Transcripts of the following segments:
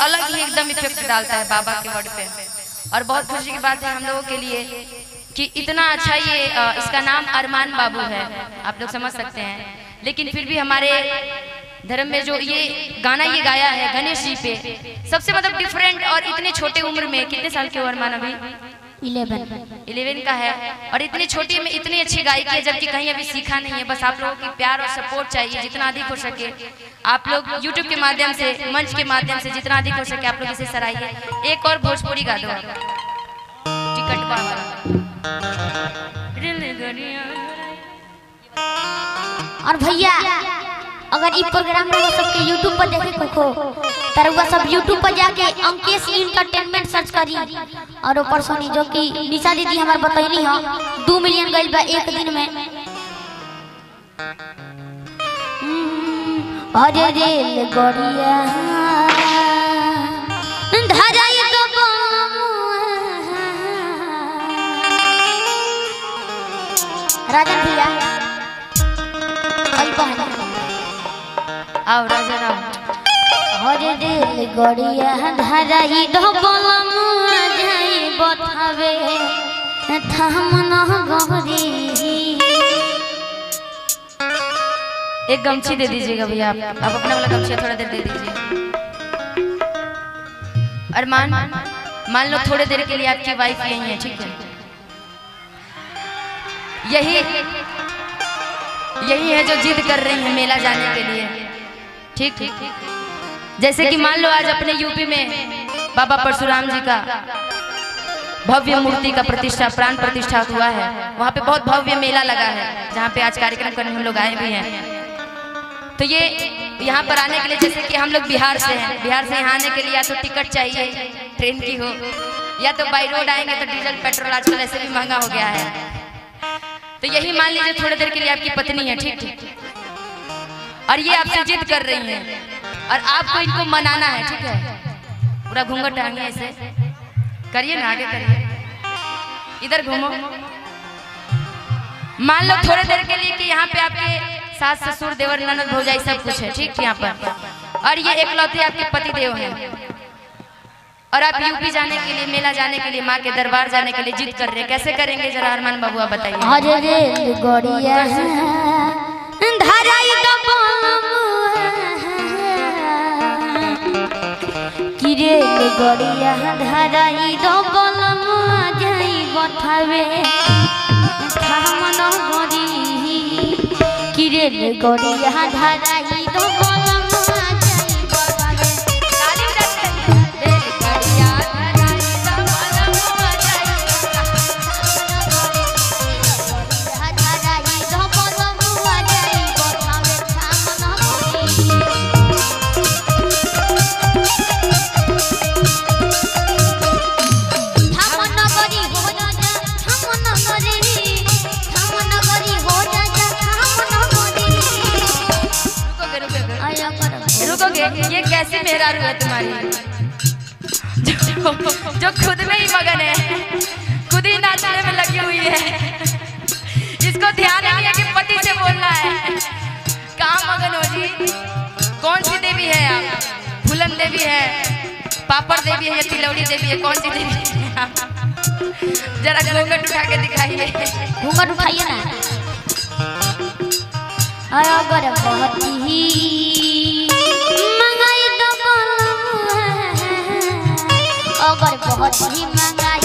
अलग ही एकदम इफेक्ट डालता है बाबा के वर्ड पे। और बहुत खुशी की बात है हम लोगों के लिए कि इतना अच्छा ये इसका नाम अरमान बाबू है, आप लोग समझ सकते हैं। लेकिन फिर भी हमारे धर्म में जो ये गाना ये गाया है गणेश जी पे, सबसे मतलब डिफरेंट। और इतने छोटे उम्र में, कितने साल के हो अरमान? अभी 11 का है। और इतनी छोटी में इतनी अच्छी गायकी है, जबकि कहीं अभी सीखा नहीं है। बस आप लोगों की प्यार और सपोर्ट चाहिए, जितना अधिक हो सके आप लोग YouTube के माध्यम से, मंच के माध्यम से जितना अधिक हो सके आप लोग इसे सराहिए। एक और भोजपुरी गा दो टिकट वाला। और भैया अगर इस प्रोग्राम में सबके YouTube पर देखे को तरवा सब YouTube पर जाके अंकेश एंटरटेनमेंट सर्च करी और ऊपर सुनी, जो कि निशा दीदी हमार बतैनी हो 2 मिलियन गइल बा एक दिन में। अरे रेल गड़िया धराई तो राजन भैया आओ राजा राम। अरे रेल गड़िया धराई ढबलम जाई बतावे थामन गहरी। एक गमछी दे दीजिएगा भैया, आप अपना वाला गमछी थोड़ा देर दे दीजिए। अरमान मान लो थोड़ी देर के लिए आपकी वाइफ यही है, ठीक है? यही है जो जिद कर रही है मेला जाने के लिए, ठीक ठीक। जैसे कि मान लो आज अपने यूपी में बाबा परशुराम जी का भव्य मूर्ति का प्रतिष्ठा, प्राण प्रतिष्ठा हुआ है। वहाँ पे बहुत भव्य मेला लगा है, जहाँ पे आज कार्यक्रम करने हम लोग आए भी हैं। तो ये यहाँ पर आने के लिए, जैसे कि हम लोग बिहार से हैं, बिहार से यहाँ आने के लिए या तो टिकट चाहिए ट्रेन की हो, या तो बाई रोड आएंगे तो डीजल पेट्रोल आजकल ऐसे भी महंगा हो गया है। तो यही मान लीजिए थोड़ी देर के लिए आपकी पत्नी है, ठीक ठीक, और ये आपसे जिद कर रही है और आपको इनको मनाना है, ठीक है? पूरा घूंघट टांगे ऐसे करिए ना, आगे करिए, इधर घूमो। मान लो थोड़ी देर के लिए कि यहाँ पे आपके सास ससुर देवर ननद भौजाई सब कुछ है, ठीक यहाँ पर, और ये एकलौते आपके पति देव हैं। और आप यूपी जाने के लिए, मेला जाने के लिए, माँ के दरबार जाने के लिए जिद कर रहे हैं। कैसे करेंगे जरा अरमान बाबू आप बताइए। अरे रेल गड़िया धराई कि रेल गड़िया धराई डबलम जाई बतावे थामन गरी कि रेल गड़िया धराई डबलम ये कैसी मेहरारू है तुम्हारी जो खुद में ही मगन है, खुद ही नाचने में लगी हुई है। इसको ध्यान नहीं है कि पति से बोलना है। कहाँ मगन हो जी? कौन सी देवी है आप? फूलन देवी है, पापड़ देवी है या तिलौड़ी देवी है? कौन सी देवी है? जरा घूंघट उठा के दिखाइए। घूंघट उठाइए ना। अगर बहुत ही अगर बहुत ही महंगाई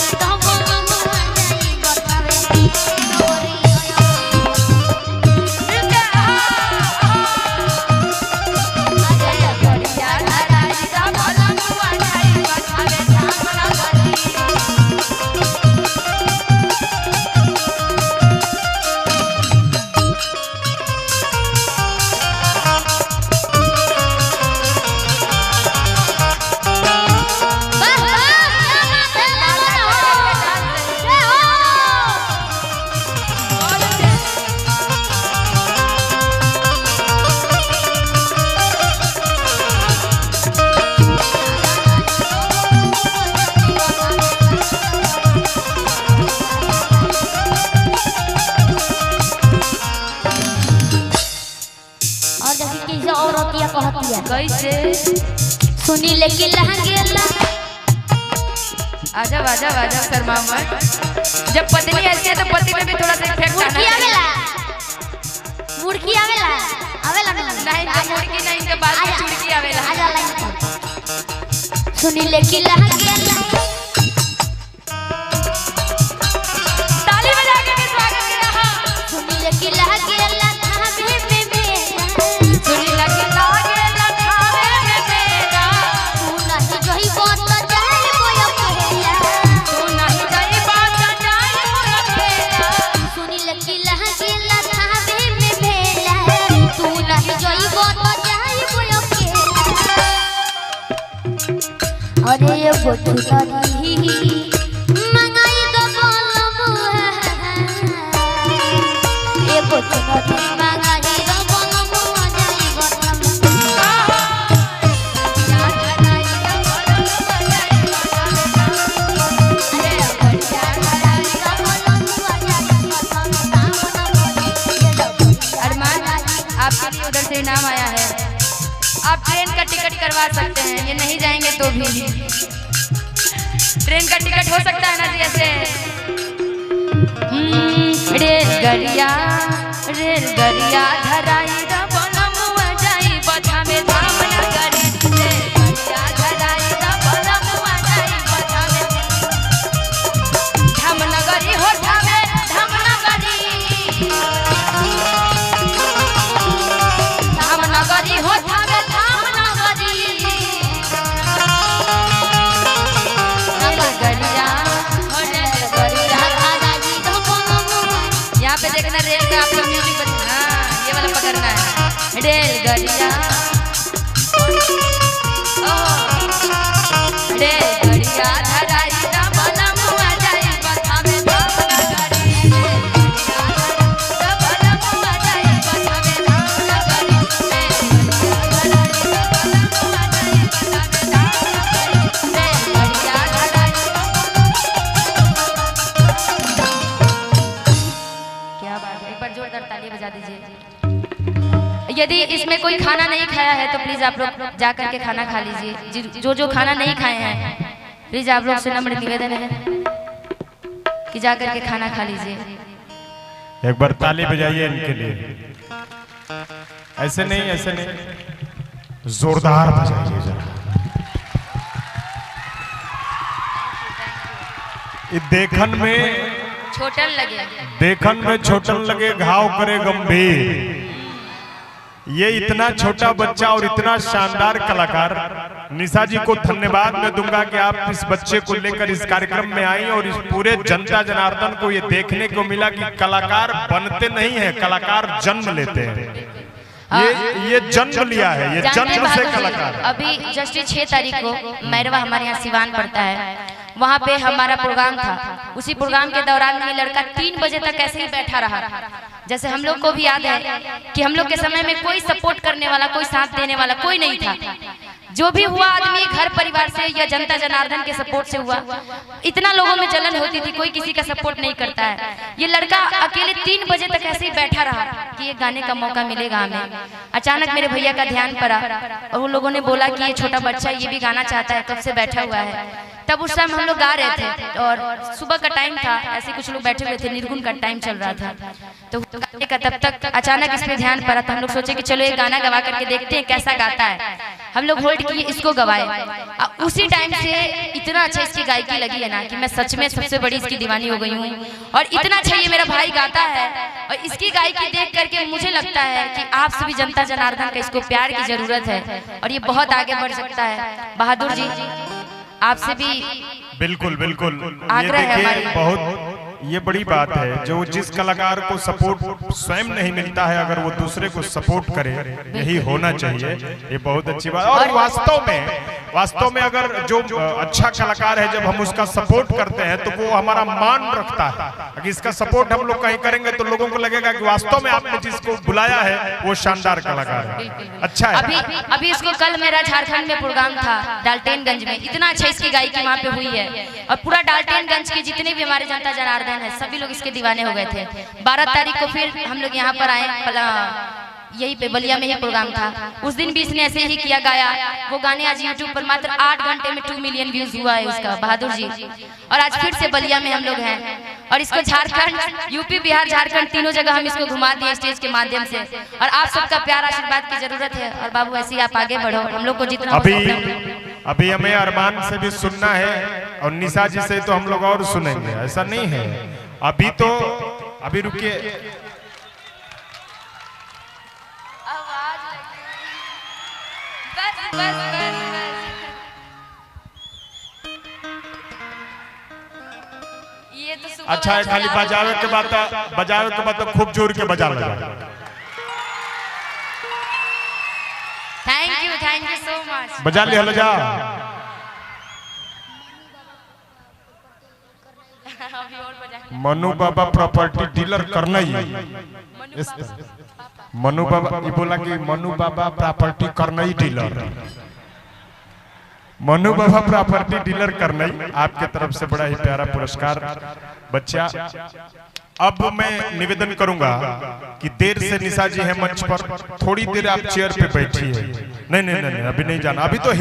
तो सुनी लेके लहंगेला आजा आजा आजा शर्मा मत। जब पत्नी ऐसी है तो पति में भी थोड़ा सा इफेक्ट आना आवेला मुर्गी आवेला आवेला नहीं तो मुर्गी नहीं तो बाल की चुड़की आवेला। आजा लाइन सुनी लेके लहंगेला ताली बजा के स्वागत करा। सुनी लेके लहंगेला थावे में मेरा सुनी लेके लहंगेला थावे में मेरा तू नहीं जोही बात जाए मोया पहेला तू नहीं जाई बात जाए मोया पहेला सुनी लेके लहंगेला थावे में मेरा तू नहीं जोही बात जाए मोया पहेला अरे ये बोचुदारी मंगाई दो बोलम ये बोचुदारी मंगाई दो बोलम जाई बोलम अरमान आपके लिए उधर से इनाम आया है। आप ट्रेन का टिकट करवा सकते हैं, ये नहीं जाएंगे तो भी ट्रेन का टिकट हो सकता है ना जी ऐसे। रेलगड़िया रेलगड़िया धराई दा बनमुआ जाई बथा में धाम न करी रेलगड़िया धराई दा बनमुआ जाई बथा में धाम न करी हो धामे धाम न करी धाम न करी हो धामे धाम न करी रेलगड़िया हो रेलगड़िया यहाँ पे देखना रेल का आप लोग म्यूजिक बजा। हाँ ये वाला पकड़ना है रेलगड़िया रेलगड़िया धराई दा बनमुआ जाई बथा में धाम न करी रेलगड़िया दा बनमुआ जाई बथा में धाम न करी रेलगड़िया बनमुआ जाई बथा में धाम न करी रेलगड़िया धराई। क्या बात है, एक बार जोरदार ताली बजा दीजिए। यदि इसमें कोई खाना नहीं खाया है तो प्लीज आप लोग जा करके खाना खा लीजिए। जो खाना नहीं खाए हैं प्लीज आप लोग से नम्र निवेदन है कि जा करके खाना खा लीजिए। एक बार ताली बजाइए इनके लिए। ऐसे नहीं जोरदार बजाइए जरा। ये देखन में छोटन लगे घाव करे गंभीर। ये इतना छोटा बच्चा और इतना शानदार कलाकार, निशा जी को धन्यवाद मैं दूंगा कि आप इस बच्चे को लेकर इस कार्यक्रम में आई और इस पूरे जनता जनार्दन को ये देखने को मिला कि कलाकार बनते नहीं है, कलाकार जन्म लेते हैं। ये जन्म लिया है, ये जन्म से कलाकार। अभी जस्ट 6 तारीख को मैरवा हमारे यहाँ सिवान पड़ता है, वहाँ पे हमारा प्रोग्राम था। उसी प्रोग्राम के दौरान ये लड़का 3 बजे तक ऐसे ही बैठा रहा। जैसे हम लोग को भी याद है कि हम लोग के समय में कोई सपोर्ट करने वाला, कोई साथ देने वाला कोई नहीं था। जो भी हुआ आदमी घर परिवार से या जनता जनार्दन के सपोर्ट से हुआ। इतना लोगों में जलन होती थी, कोई किसी का सपोर्ट नहीं करता है। ये लड़का अकेले 3 बजे तक ऐसे ही बैठा रहा कि ये गाने का मौका मिलेगा हमें। अचानक मेरे भैया का ध्यान पड़ा और उन लोगों ने बोला कि ये छोटा बच्चा ये भी गाना चाहता है, कब से बैठा हुआ है। तब उस टाइम हम लोग गा रहे थे और सुबह का टाइम था, ऐसे कुछ लोग बैठे हुए थे, निर्गुण का टाइम चल रहा था। तो गाने का तब तक अचानक इस पे ध्यान पड़ा था। हम लोग सोचे कि चलो ये गाना गवा करके देखते हैं कैसा गाता है। हम लोग होल्ड किए, इसको गवाए। उसी टाइम से इतना अच्छा इसकी गायकी लगी है ना कि मैं सच में सबसे बड़ी इसकी दीवानी हो गई हूँ। और इतना अच्छा ये मेरा भाई गाता है और इसकी गायकी देख करके मुझे लगता है कि आप सभी जनता जनार्दन का इसको प्यार की जरूरत है और ये बहुत आगे बढ़ सकता है। बहादुर जी आपसे भी बिल्कुल बिल्कुल, आग्रह है हमारी। बहुत ये बड़ी बात है, जो जिस कलाकार को सपोर्ट स्वयं नहीं मिलता है अगर वो दूसरे को सपोर्ट करे, यही होना चाहिए। ये बहुत अच्छी बात। और वास्तव में अगर जो अच्छा कलाकार है, जब हम उसका सपोर्ट करते हैं तो वो हमारा मान रखता है। अगर इसका सपोर्ट हम लोग कहीं करेंगे तो लोगों को लगेगा कि वास्तव में आपने जिसको बुलाया है वो शानदार कलाकार है, अच्छा है। अभी इसको कल मेरा झारखंड में प्रोग्राम था डाल्टनगंज में, इतना अच्छा इसकी गायकी वहाँ पे हुई है और पूरा डाल्टनगंज के जितने भी हमारे जनता जनार्दन है सभी लोग इसके दीवाने हो गए थे। 12 तारीख को फिर हम लोग यहाँ पर आए यही पे बलिया में ही प्रोग्राम था। उस दिन भी इसने ऐसे ही किया, गाया। वो गाने आज यूट्यूब पर मात्र 8 घंटे में 2 मिलियन व्यूज हुआ है उसका, बहादुर जी। और आज फिर से बलिया में हम लोग हैं और इसको झारखंड, यूपी, बिहार, झारखंड तीनों जगह हम इसको घुमा दिए स्टेज के माध्यम से। और आप सबका प्यार आशीर्वाद की जरूरत है। और बाबू ऐसे ही आप आगे बढ़ो, हम लोग को जितना अभी हमें अरमान से भी सुनना है और निशा जी से तो हम लोग और सुनेंगे, ऐसा नहीं है। अभी रुकिए, ये तो अच्छा है, खाली बजावे के बाद तो खूब जोर के बजा लगा। Thank you so much. बजा लिया जा। मनु बाबा प्रॉपर्टी डीलर करना ही मनु बाबा ये बोला कि मनु बाबा प्रॉपर्टी करना ही डीलर, मनु बाबा प्रॉपर्टी डीलर करना ही। आपके तरफ से बड़ा ही प्यारा पुरस्कार बच्चा। अब मैं निवेदन करूंगा कि देर से निशा जी है मंच पर, थोड़ी देर आप चेयर पे बैठिए। नहीं, अभी नहीं जाना, अभी तो